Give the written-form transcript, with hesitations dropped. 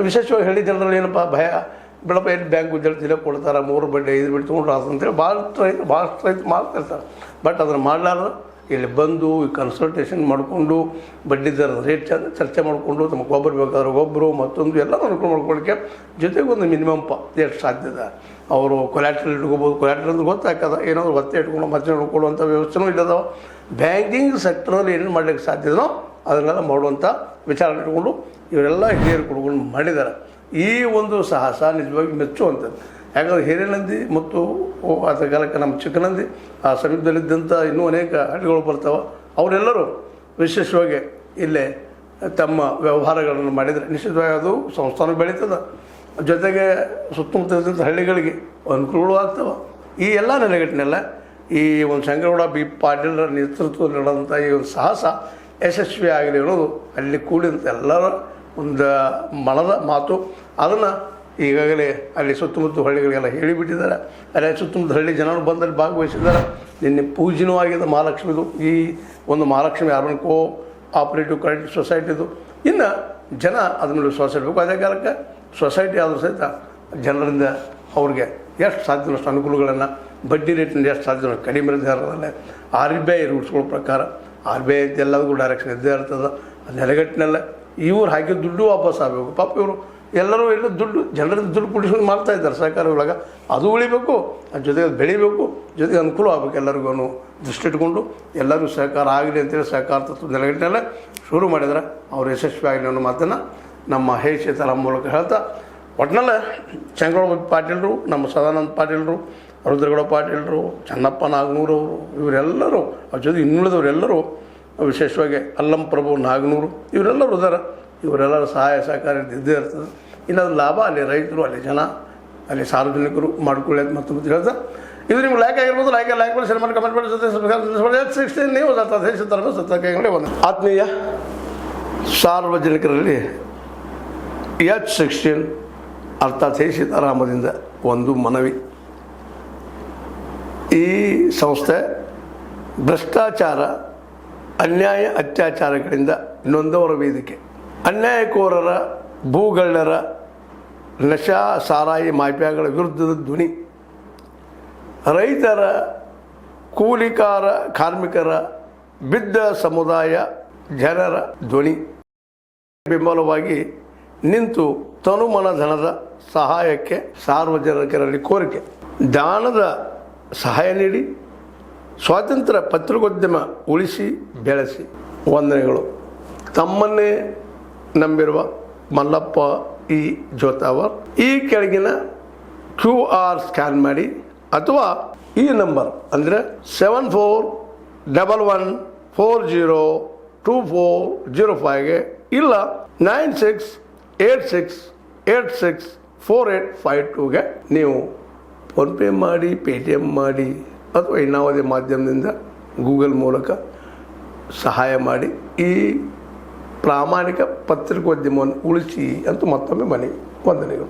ವಿಶೇಷವಾಗಿ ಹಳ್ಳಿ ಜನರಲ್ಲಿ ಏನಪ್ಪ ಭಯ ಬಿಡಪ್ಪ ಎಲ್ಲಿ ಬ್ಯಾಂಕ್ ಉಜ್ಜಲ್ತಿಲ್ಲ ಕೊಡ್ತಾರೆ 3 ಬಡ್ಡಿ 5 ಬಡ್ಡಿ ತೊಗೊಂಡ್ರು ಅಂತೇಳಿ ಭಾಳಷ್ಟು ರೈತ ಮಾಡ್ತಿರ್ತಾರೆ. ಬಟ್ ಅದನ್ನು ಮಾಡಲಾರ್ದು ಇಲ್ಲಿ ಬಂದು ಈ ಕನ್ಸಲ್ಟೇಷನ್ ಮಾಡಿಕೊಂಡು ಬಡ್ಡಿ ದರದ ರೇಟ್ ಚರ್ಚೆ ಮಾಡಿಕೊಂಡು ತಮಗೆ ಗೊಬ್ಬರ ಬೇಕಾದ್ರೆ ಗೊಬ್ಬರು ಮತ್ತೊಂದು ಎಲ್ಲ ಅನುಕೂಲ ಮಾಡ್ಕೊಳ್ಳಿಕ್ಕೆ ಜೊತೆಗೆ ಒಂದು ಮಿನಿಮಮ್ ಎಷ್ಟು ಸಾಧ್ಯದ ಅವರು ಕೊಲ್ಯಾಟ್ರಲ್ ಇಟ್ಕೋಬೋದು. ಕೊಲ್ಯಾಟ್ರಲ್ ಅಂದ್ರೆ ಗೊತ್ತಾಗ್ತದ ಏನಾದರೂ ಒತ್ತೆ ಇಟ್ಕೊಂಡು ಮತ್ತೆ ನೋಡ್ಕೊಳ್ಳುವಂಥ ವ್ಯವಸ್ಥೆನೂ ಇಲ್ಲದವ. ಬ್ಯಾಂಕಿಂಗ್ ಸೆಕ್ಟ್ರಲ್ಲಿ ಏನೇನು ಮಾಡಲಿಕ್ಕೆ ಸಾಧ್ಯದೋ ಅದನ್ನೆಲ್ಲ ಮಾಡುವಂಥ ವಿಚಾರ ಇಟ್ಕೊಂಡು ಇವರೆಲ್ಲ ಹಿರಿಯರು ಕೊಡ್ಕೊಂಡು ಮಾಡಿದ್ದಾರೆ. ಈ ಒಂದು ಸಾಹಸ ನಿಜವಾಗಿ ಮೆಚ್ಚುವಂಥದ್ದು. ಯಾಕಂದರೆ ಹಿರೇನಂದಿ ಮತ್ತು ಅದ ಕಾಲಕ್ಕೆ ನಮ್ಮ ಚಿಕ್ಕನಂದಿ ಆ ಸಮೀಪದಲ್ಲಿದ್ದಂಥ ಇನ್ನೂ ಅನೇಕ ಹಳ್ಳಿಗಳು ಬರ್ತಾವೆ. ಅವರೆಲ್ಲರೂ ವಿಶೇಷವಾಗಿ ಇಲ್ಲೇ ತಮ್ಮ ವ್ಯವಹಾರಗಳನ್ನು ಮಾಡಿದರೆ ನಿಶ್ಚಿತವಾಗಿ ಅದು ಸಂಸ್ಥಾನ ಬೆಳೀತದೆ. ಜೊತೆಗೆ ಸುತ್ತಮುತ್ತಲಿದ್ದಂಥ ಹಳ್ಳಿಗಳಿಗೆ ಅನುಕೂಲಗಳು ಆಗ್ತವೆ. ಈ ಎಲ್ಲ ನೆಲೆಗಟ್ಟಿನೆಲ್ಲ ಈ ಒಂದು ಶಂಕರಗೌಡ ಬಿ ಪಾಟೀಲರ ನೇತೃತ್ವದಲ್ಲಿ ನಡೆದಂಥ ಈ ಒಂದು ಸಾಹಸ ಯಶಸ್ವಿ ಆಗಲಿ ಅನ್ನೋದು ಅಲ್ಲಿ ಕೂಡಿದಂಥ ಎಲ್ಲರ ಒಂದು ಮನದ ಮಾತು. ಅದನ್ನು ಈಗಾಗಲೇ ಅಲ್ಲಿ ಸುತ್ತಮುತ್ತ ಹಳ್ಳಿಗಳಿಗೆಲ್ಲ ಹೇಳಿಬಿಟ್ಟಿದ್ದಾರೆ. ಅಲ್ಲಿ ಸುತ್ತಮುತ್ತ ಹಳ್ಳಿ ಜನರು ಬಂದಲ್ಲಿ ಭಾಗವಹಿಸಿದ್ದಾರೆ. ನಿನ್ನೆ ಪೂಜೆನೂ ಆಗಿದೆ ಮಹಾಲಕ್ಷ್ಮಿದು. ಈ ಒಂದು Mahalakshmi urban cooperative credit ಸೊಸೈಟಿದು. ಇನ್ನು ಜನ ಅದನ್ನ ವಿಶ್ವಾಸ ಇರಬೇಕು. ಅದೇ ಕಾಲಕ್ಕೆ ಸೊಸೈಟಿ ಆದರೂ ಸಹಿತ ಜನರಿಂದ ಅವ್ರಿಗೆ ಎಷ್ಟು ಸಾಧ್ಯನಷ್ಟು ಅನುಕೂಲಗಳನ್ನು ಬಡ್ಡಿ ರೇಟಿಂದ ಎಷ್ಟು ಸಾಧ್ಯ ಕಡಿಮೆ ಇರೋದಲ್ಲೇ RBI ರೂಲ್ಸ್ಗಳ ಪ್ರಕಾರ RBI ಅಂತ ಎಲ್ಲದಕ್ಕೂ ಡೈರೆಕ್ಷನ್ ಇದ್ದೇ ಇರ್ತದೆ. ಅದು ನೆಲೆಗಟ್ಟಿನಲ್ಲ ಇವ್ರು ಹಾಕಿದ ದುಡ್ಡು ವಾಪಸ್ ಆಗಬೇಕು. ಪಾಪ ಇವರು ಎಲ್ಲರೂ ದುಡ್ಡು ಜನರಿಂದ ದುಡ್ಡು ಕುಡಿಸ್ಕೊಂಡು ಮಾಡ್ತಾಯಿದ್ದಾರೆ ಸರ್ಕಾರ ಒಳಗೆ. ಅದು ಉಳಿಬೇಕು, ಅದ್ರ ಜೊತೆಗೆ ಬೆಳಿಬೇಕು, ಜೊತೆಗೆ ಅನುಕೂಲ ಆಗಬೇಕು ಎಲ್ಲರಿಗೂ ಅನ್ನೋ ದೃಷ್ಟಿ ಇಟ್ಕೊಂಡು ಎಲ್ಲರಿಗೂ ಸಹಕಾರ ಆಗಲಿ ಅಂತೇಳಿ ಸಹಕಾರ ತತ್ವ ನೆಲೆಗಟ್ಟಿನಲ್ಲೇ ಶುರು ಮಾಡಿದರೆ ಅವ್ರು ಯಶಸ್ವಿ ಆಗಲಿ ಅನ್ನೋ ಮಾತನ್ನು ನಮ್ಮ ಹೇಶೇತರ ಮೂಲಕ ಹೇಳ್ತಾ, ಒಟ್ಟಿನಲ್ಲೇ ಶಂಕರಗೌಡ ಪಾಟೀಲರು, ನಮ್ಮ ಸದಾನಂದ ಪಾಟೀಲರು, ರುದ್ರಗೌಡ ಪಾಟೀಲರು, ಚನ್ನಪ್ಪ ನಾಗನೂರವರು, ಇವರೆಲ್ಲರೂ ಅವ್ರ ಜೊತೆ ಇನ್ನುಳಿದವರೆಲ್ಲರೂ ವಿಶೇಷವಾಗಿ ಅಲ್ಲಂ ಪ್ರಭು ನಾಗನೂರು ಇವರೆಲ್ಲರೂ ಇದ್ದಾರೆ. ಇವರೆಲ್ಲರ ಸಹಾಯ ಸಹಕಾರ ಇದ್ದೇ ಇರ್ತದೆ. ಇನ್ನು ಅದು ಲಾಭ ಅಲ್ಲಿ ರೈತರು, ಅಲ್ಲಿ ಜನ, ಅಲ್ಲಿ ಸಾರ್ವಜನಿಕರು ಮಾಡ್ಕೊಳ್ಳಿ ಅಂತ ಮತ್ತೆ ಹೇಳ್ತಾ, ಇದು ನಿಮ್ಗೆ ಲೈಕ್ ಆಗಿರ್ಬೋದು. ಲೈಕ್ ಮಾಡಿ ಶೇರ್ ಮಾಡಿ ಕಮೆಂಟ್ ಮಾಡಿ ಜೊತೆ 16 ನೀವು ದೇಶತರನ್ನು ಸತ್ತಕೈಗಳೇ ಒಂದು ಆತ್ಮೀಯ ಸಾರ್ವಜನಿಕರಲ್ಲಿ H16 ಅರ್ಥಾತ್ ಸೀತಾರಾಮದಿಂದ ಒಂದು ಮನವಿ. ಈ ಸಂಸ್ಥೆ ಭ್ರಷ್ಟಾಚಾರ, ಅನ್ಯಾಯ, ಅತ್ಯಾಚಾರಗಳಿಂದ ನೊಂದವರ ವೇದಿಕೆ. ಅನ್ಯಾಯಕೋರರ, ಭೂಗಳ್ಳರ, ನಶಾ ಸಾರಾಯಿ ಮಾಫಿಯಾಗಳ ವಿರುದ್ಧದ ಧ್ವನಿ. ರೈತರ, ಕೂಲಿಕಾರ, ಕಾರ್ಮಿಕರ, ಬಿದ್ದ ಸಮುದಾಯ ಜನರ ಧ್ವನಿ. ಬೆಂಬಲವಾಗಿ ನಿಂತು ತನುಮನ ಧನದ ಸಹಾಯಕ್ಕೆ ಸಾರ್ವಜನಿಕರಲ್ಲಿ ಕೋರಿಕೆ. ದಾನದ ಸಹಾಯ ನೀಡಿ ಸ್ವಾತಂತ್ರ್ಯ ಪತ್ರಿಕೋದ್ಯಮ ಉಳಿಸಿ ಬೆಳೆಸಿ. ವಂದನೆಗಳು. ತಮ್ಮನ್ನೇ ನಂಬಿರುವ ಮಲ್ಲಪ್ಪ ಇ ಜೋತಾವರ್. ಈ ಕೆಳಗಿನ QR ಸ್ಕ್ಯಾನ್ ಮಾಡಿ ಅಥವಾ ಈ ನಂಬರ್ ಅಂದರೆ 7411402405ಗೆ ಇಲ್ಲ 9686864852ಗೆ ನೀವು ಫೋನ್ಪೇ ಮಾಡಿ, Paytm ಮಾಡಿ ಅಥವಾ ಇನ್ನಾವುದೇ ಮಾಧ್ಯಮದಿಂದ ಗೂಗಲ್ ಮೂಲಕ ಸಹಾಯ ಮಾಡಿ ಈ ಪ್ರಾಮಾಣಿಕ ಪತ್ರಿಕೋದ್ಯಮವನ್ನು ಉಳಿಸಿ ಅಂತ ಮತ್ತೊಮ್ಮೆ ಮನವಿ. ವಂದನೆಗಳು.